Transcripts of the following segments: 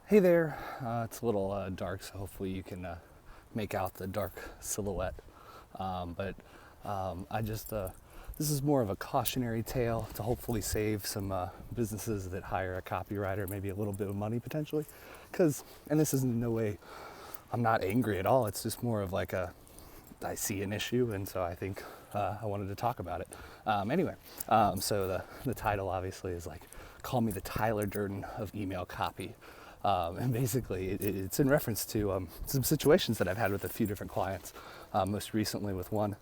Hey there, it's a little dark, so hopefully you can make out the dark silhouette. But I just, this is more of a cautionary tale to hopefully save some businesses that hire a copywriter, maybe a little bit of money potentially. And this is in no way, I'm not angry at all, it's just more of like I see an issue, and so I think I wanted to talk about it. So the title obviously is like, call me the Tyler Durden of email copy. And basically, it's in reference to some situations that I've had with a few different clients, most recently with one.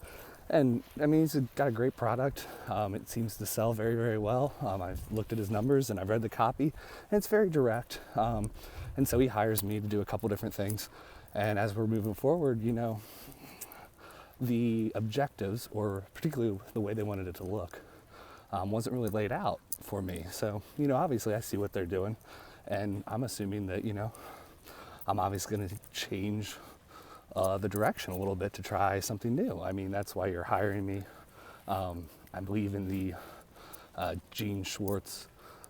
And I mean, he's got a great product. It seems to sell very, very well. I've looked at his numbers and I've read the copy, and it's very direct. And so he hires me to do a couple different things. And as we're moving forward, the objectives, or particularly the way they wanted it to look, wasn't really laid out for me. So, obviously I see what they're doing. And I'm assuming that, I'm obviously going to change the direction a little bit to try something new. I mean, that's why you're hiring me. I believe in the Gene Schwartz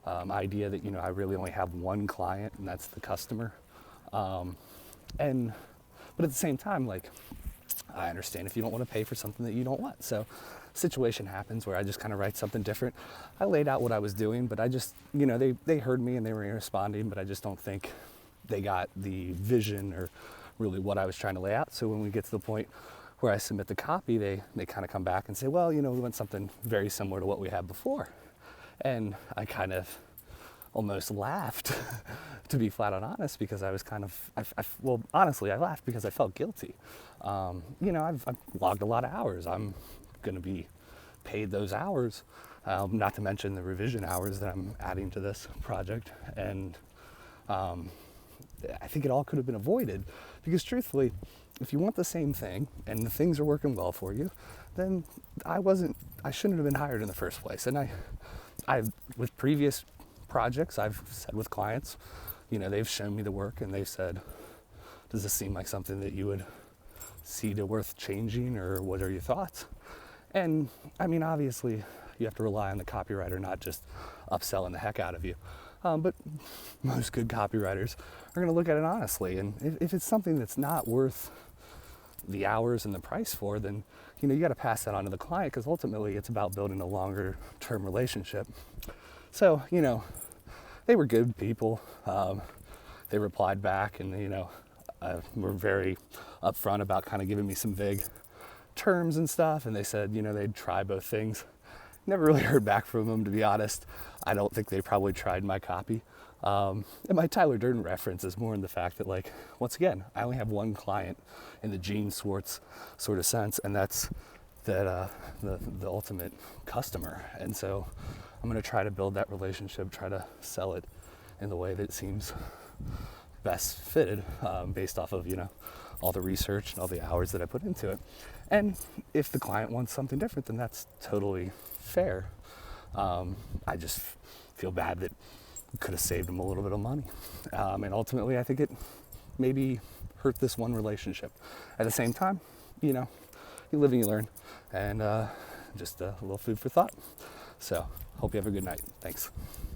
idea that, I really only have one client, and that's the customer. But at the same time, like, I understand if you don't want to pay for something that you don't want. So situation happens where I just kind of write something different. I laid out what I was doing, but I just, they heard me and they were responding, but I just don't think they got the vision or really what I was trying to lay out. So when we get to the point where I submit the copy, they kind of come back and say, well, we want something very similar to what we had before. And I kind of almost laughed to be flat out honest, because I was kind of, honestly, I laughed because I felt guilty. I've logged a lot of hours. I'm going to be paid those hours, not to mention the revision hours that I'm adding to this project. And I think it all could have been avoided, because truthfully, if you want the same thing and the things are working well for you, then I shouldn't have been hired in the first place. And I with previous projects, I've said with clients, they've shown me the work and they've said, does this seem like something that you would see to worth changing, or what are your thoughts? And I mean, obviously you have to rely on the copywriter, not just upselling the heck out of you. But most good copywriters are going to look at it honestly. And if it's something that's not worth the hours and the price for, then, you got to pass that on to the client, because ultimately it's about building a longer term relationship. So, they were good people. They replied back and, were very upfront about kind of giving me some vague terms and stuff. And they said, they'd try both things. Never really heard back from them, to be honest. I don't think they probably tried my copy. And my Tyler Durden reference is more in the fact that, like, once again, I only have one client in the Gene Schwartz sort of sense, and that's the ultimate customer. And so I'm going to try to build that relationship, try to sell it in the way that seems best fitted, based off of, all the research and all the hours that I put into it. And if the client wants something different, then that's totally fair. I just feel bad that we could have saved them a little bit of money. And ultimately, I think it maybe hurt this one relationship. At the same time, you live and you learn. And just a little food for thought. So, hope you have a good night. Thanks.